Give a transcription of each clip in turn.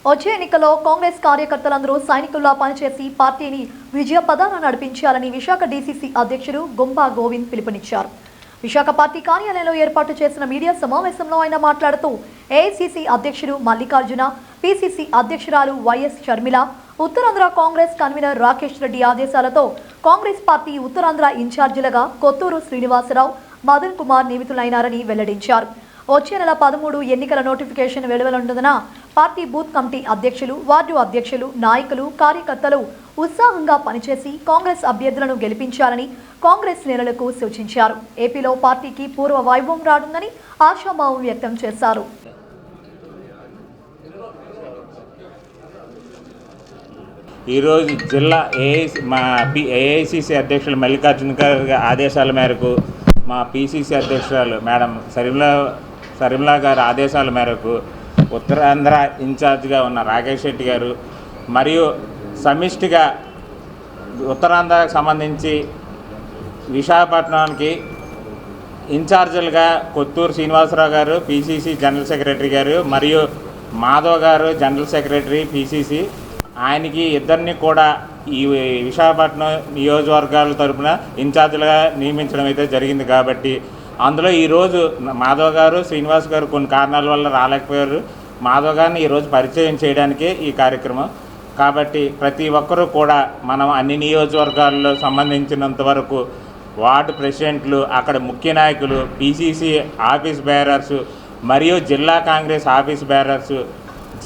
వచ్చే ఎన్నికల్లో కాంగ్రెస్ కార్యకర్తలందరూ సైనికుల్లా పనిచేసి పార్టీని విజయ పదాన నడిపించాలని విశాఖ డీసీసీ అధ్యక్షుడు గుంబా గోవింద్ పిలుపునిచ్చారు. విశాఖ పార్టీ కార్యాలయంలో ఏర్పాటు చేసిన మీడియా సమావేశంలో ఆయన మాట్లాడుతూ ఏఐసీసీ అధ్యక్షుడు మల్లికార్జున, పీసీసీ అధ్యక్షురాలు వైఎస్ షర్మిల, ఉత్తరాంధ్ర కాంగ్రెస్ కన్వీనర్ రాకేష్ రెడ్డి ఆదేశాలతో కాంగ్రెస్ పార్టీ ఉత్తరాంధ్ర ఇన్ఛార్జీలుగా కొత్తూరు శ్రీనివాసరావు, మదన్ కుమార్ నియమితులైనారని వెల్లడించారు. వచ్చే నెల 13 ఎన్నికల నోటిఫికేషన్ వెలువడుతున్న పార్టీ బూత్ కమిటీ అధ్యక్షులు, వార్డు అధ్యక్షులు, నాయకులు, కార్యకర్తలు ఉత్సాహంగా పనిచేసి కాంగ్రెస్ అభ్యర్థులను గెలిపించాలని కాంగ్రెస్ నేతలకు సూచించారు. ఏపీలో పార్టీకి పూర్వ వైభవం రానుందని ఆశాభావం వ్యక్తం చేశారు. ఈరోజు జిల్లా ఏఐసీసీ అధ్యక్షులు మల్లికార్జున గారి ఆదేశాల మేరకు, మా పీసీసీ అధ్యక్షురాలు మేడం షర్మిల గారి ఆదేశాల మేరకు ఉత్తరాంధ్ర ఇన్ఛార్జిగా ఉన్న రాకేష్ రెడ్డి గారు మరియు సమిష్టిగా ఉత్తరాంధ్రకు సంబంధించి విశాఖపట్నానికి ఇన్ఛార్జీలుగా కొత్తూరు శ్రీనివాసరావు గారు పీసీసీ జనరల్ సెక్రటరీ గారు మరియు మాధవ్ గారు జనరల్ సెక్రటరీ పీసీసీ, ఆయనకి ఇద్దరిని కూడా ఈ విశాఖపట్నం నియోజకవర్గాల తరఫున ఇన్ఛార్జీలుగా నియమించడం అయితే జరిగింది. కాబట్టి అందులో ఈరోజు మాధవ్ గారు, శ్రీనివాస్ గారు కొన్ని కారణాల వల్ల రాలేకపోయారు. మాధవ్ గారిని ఈరోజు పరిచయం చేయడానికే ఈ కార్యక్రమం. కాబట్టి ప్రతి ఒక్కరూ కూడా మనం అన్ని నియోజకవర్గాల్లో సంబంధించినంత వరకు వార్డు ప్రెసిడెంట్లు, అక్కడ ముఖ్య నాయకులు, పీసీసీ ఆఫీస్ బేరర్సు మరియు జిల్లా కాంగ్రెస్ ఆఫీస్ బేరర్సు,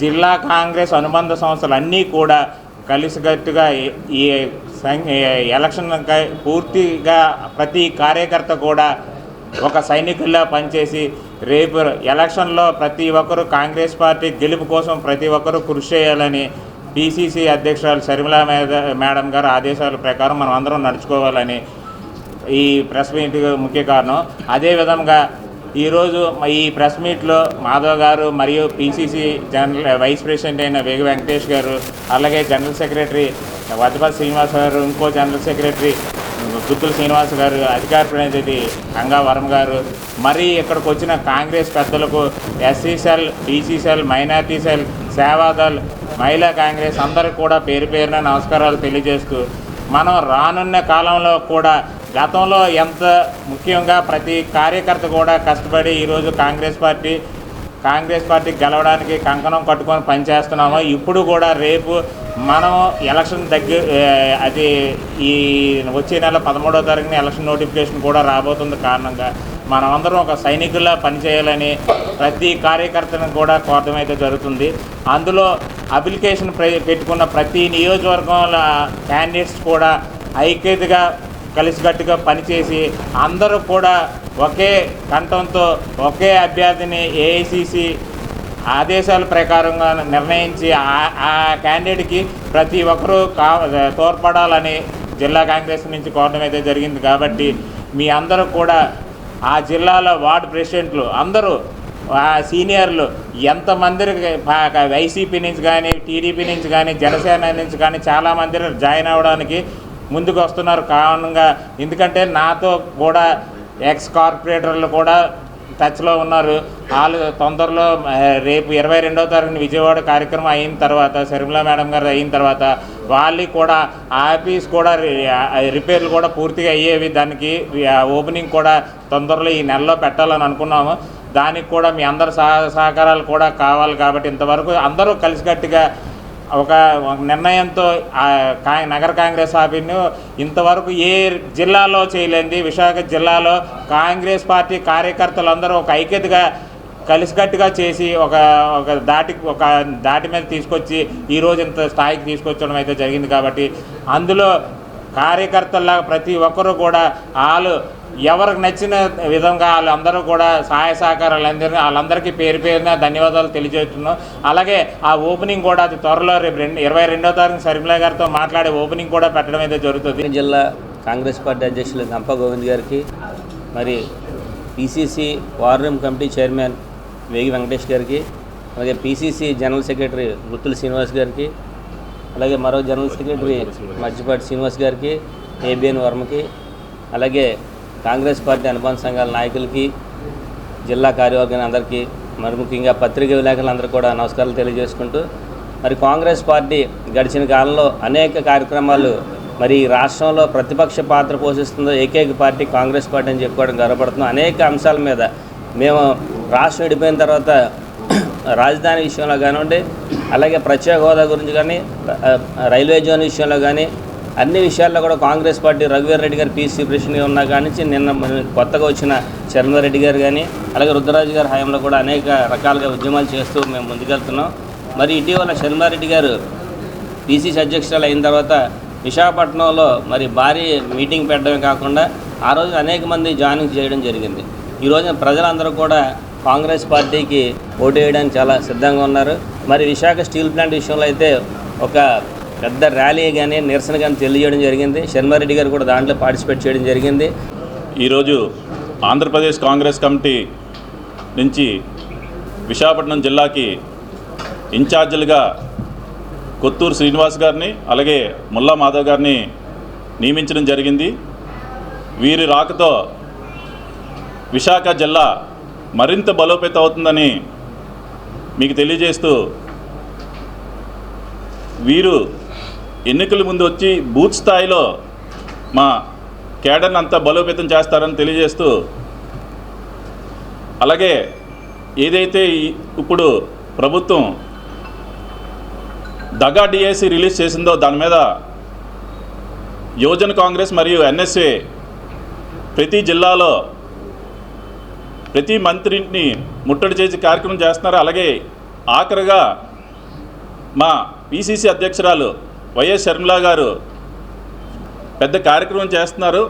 జిల్లా కాంగ్రెస్ అనుబంధ సంస్థలు అన్నీ కూడా కలిసికట్టుగా ఈ ఎలక్షన్ పూర్తిగా ప్రతి కార్యకర్త కూడా ఒక సైనికుల్లా పనిచేసి రేపు ఎలక్షన్లో ప్రతి ఒక్కరూ కాంగ్రెస్ పార్టీ గెలుపు కోసం ప్రతి ఒక్కరూ కృషి చేయాలని పీసీసీ అధ్యక్షురాలు షర్మిల మేడం గారు ఆదేశాల ప్రకారం మనం అందరం నడుచుకోవాలని ఈ ప్రెస్ మీట్ ముఖ్య కారణం. అదేవిధంగా ఈరోజు ఈ ప్రెస్ మీట్లో మాధవ్ గారు మరియు పీసీసీ వైస్ ప్రెసిడెంట్ అయిన వేగి వెంకటేష్ గారు, అలాగే జనరల్ సెక్రటరీ వజ్రపతి శ్రీనివాస్ గారు, ఇంకో జనరల్ సెక్రటరీ గుత్తుల శ్రీనివాస్ గారు, అధికార ప్రతినిధి గంగావరం గారు, మరి ఇక్కడికి వచ్చిన కాంగ్రెస్ పెద్దలకు SC cell, BC cell, minority cell, Seva Dal, మహిళా కాంగ్రెస్ అందరికి కూడా పేరు పేరున నమస్కారాలు తెలియజేస్తూ, మనం రానున్న కాలంలో కూడా గతంలో ఎంత ముఖ్యంగా ప్రతి కార్యకర్త కూడా కష్టపడి ఈరోజు కాంగ్రెస్ పార్టీ గెలవడానికి కంకణం కట్టుకొని పనిచేస్తున్నామో, ఇప్పుడు కూడా రేపు మనం ఎలక్షన్ అది ఈ వచ్చే నెల 13వ తారీఖున ఎలక్షన్ నోటిఫికేషన్ కూడా రాబోతుంది కారణంగా మనమందరం ఒక సైనికుల్లా పనిచేయాలని ప్రతి కార్యకర్తను కూడా కోరడం అయితే జరుగుతుంది. అందులో అప్లికేషన్ పెట్టుకున్న ప్రతి నియోజకవర్గంలో క్యాండిడేట్స్ కూడా ఐక్యతగా కలిసికట్టుగా పనిచేసి అందరూ కూడా ఒకే కంఠంతో ఒకే అభ్యర్థిని ఏఐసీసీ ఆదేశాల ప్రకారంగా నిర్ణయించి ఆ క్యాండిడేట్కి ప్రతి ఒక్కరూ తోడ్పడాలని జిల్లా కాంగ్రెస్ నుంచి కోరడం అయితే జరిగింది. కాబట్టి మీ అందరూ కూడా ఆ జిల్లాలో వార్డు ప్రెసిడెంట్లు అందరూ సీనియర్లు ఎంతమందికి వైసీపీ నుంచి కానీ, టీడీపీ నుంచి కానీ, జనసేన నుంచి కానీ చాలామంది జాయిన్ అవ్వడానికి ముందుకు వస్తున్నారు కారణంగా. ఎందుకంటే నాతో కూడా ఎక్స్ కార్పొరేటర్లు కూడా టచ్లో ఉన్నారు. వాళ్ళు తొందరలో రేపు 22వ తారీఖున విజయవాడ కార్యక్రమం అయిన తర్వాత, షర్మిల మేడం గారు అయిన తర్వాత వాళ్ళకి కూడా ఆఫీస్ కూడా రిపేర్లు కూడా పూర్తిగా అయ్యేవి. దానికి ఓపెనింగ్ కూడా తొందరలో ఈ నెలలో పెట్టాలని అనుకున్నాము. దానికి కూడా మీ అందరి సహకారాలు కూడా కావాలి. కాబట్టి ఇంతవరకు అందరూ కలిసికట్టుగా ఒక నిర్ణయంతో నగర కాంగ్రెస్ ఆఫీస్ను ఇంతవరకు ఏ జిల్లాలో చేయలేంది విశాఖ జిల్లాలో కాంగ్రెస్ పార్టీ కార్యకర్తలందరూ ఒక ఐక్యతగా కలిసికట్టుగా చేసి ఒక దాటి మీద తీసుకొచ్చి ఈరోజు ఇంత స్థాయికి తీసుకొచ్చడం అయితే జరిగింది. కాబట్టి అందులో కార్యకర్తల్లాగా ప్రతి ఒక్కరూ కూడా ఎవరికి నచ్చిన విధంగా వాళ్ళందరూ కూడా సహాయ సహకారాలు వాళ్ళందరికీ పేరు పేరున ధన్యవాదాలు తెలియజేస్తున్నాం. అలాగే ఆ ఓపెనింగ్ కూడా అది త్వరలో రేపు 22వ తారీఖు షర్మిల గారితో మాట్లాడే ఓపెనింగ్ కూడా పెట్టడం అయితే జరుగుతుంది. జిల్లా కాంగ్రెస్ పార్టీ అధ్యక్షులు గంపా గోవింద్ గారికి, మరి PCC war room committee chairman వేగి వెంకటేష్ గారికి, అలాగే పీసీసీ జనరల్ సెక్రటరీ గుత్తుల శ్రీనివాస్ గారికి, అలాగే మరో జనరల్ సెక్రటరీ మధ్యపాటి శ్రీనివాస్ గారికి, ఏబిఎన్ వర్మకి, అలాగే కాంగ్రెస్ పార్టీ అనుబంధ సంఘాల నాయకులకి, జిల్లా కార్యవర్గాన్ని అందరికీ, మరి ముఖ్యంగా పత్రికా విలేకరులందరూ కూడా నమస్కారాలు తెలియజేసుకుంటూ, మరి కాంగ్రెస్ పార్టీ గడిచిన కాలంలో అనేక కార్యక్రమాలు మరి ఈ రాష్ట్రంలో ప్రతిపక్ష పాత్ర పోషిస్తుందో ఏకైక పార్టీ కాంగ్రెస్ పార్టీ అని చెప్పుకోవడం గర్వపడుతున్నాం. అనేక అంశాల మీద మేము రాష్ట్రం విడిపోయిన తర్వాత రాజధాని విషయంలో కానివ్వండి, అలాగే ప్రత్యేక హోదా గురించి కానీ, రైల్వే జోన్ విషయంలో కానీ అన్ని విషయాల్లో కూడా కాంగ్రెస్ పార్టీ రఘువీర్ రెడ్డి గారు పీసీ ప్రెసిడెంట్గా ఉన్న కాడి నుంచి నిన్న కొత్తగా వచ్చిన చరణ్ గారు కానీ, అలాగే రుద్రరాజు గారి హయాంలో కూడా అనేక రకాలుగా ఉద్యమాలు చేస్తూ మేము ముందుకెళ్తున్నాం. మరి ఇటీవల చరణ్ గారు పీసీసీ అధ్యక్షురాలు అయిన తర్వాత విశాఖపట్నంలో మరి భారీ మీటింగ్ పెట్టడమే కాకుండా ఆ రోజు అనేక మంది జాయినింగ్ చేయడం జరిగింది. ఈ రోజున ప్రజలందరూ కూడా కాంగ్రెస్ పార్టీకి ఓటు వేయడానికి చాలా సిద్ధంగా ఉన్నారు. మరి విశాఖ స్టీల్ ప్లాంట్ విషయంలో అయితే ఒక పెద్ద ర్యాలీ కానీ నిరసన కానీ తెలియజేయడం జరిగింది. శర్మారెడ్డి గారు కూడా దాంట్లో పార్టిసిపేట్ చేయడం జరిగింది. ఈరోజు ఆంధ్రప్రదేశ్ కాంగ్రెస్ కమిటీ నుంచి విశాఖపట్నం జిల్లాకి ఇన్ఛార్జీలుగా కొత్తూరు శ్రీనివాస్ గారిని అలాగే ముల్లా మాధవ్ గారిని నియమించడం జరిగింది. వీరి రాకతో విశాఖ జిల్లా మరింత బలోపేతం అవుతుందని మీకు తెలియజేస్తూ, వీరు ఎన్నికల ముందు వచ్చి బూత్ స్థాయిలో మా కేడర్ని అంతా బలోపేతం చేస్తారని తెలియజేస్తూ, అలాగే ఏదైతే ఇప్పుడు ప్రభుత్వం దగా డిఏసి రిలీజ్ చేసిందో దాని మీద యువజన కాంగ్రెస్ మరియు ఎన్ఎస్ఏ ప్రతి జిల్లాలో ప్రతి మంత్రిని ముట్టడి చేసి కార్యక్రమం చేస్తున్నారు. అలాగే ఆఖరిగా మా పిసిసి అధ్యక్షురాలు వైఎస్ షర్మిల గారు పెద్ద కార్యక్రమం చేస్తున్నారు.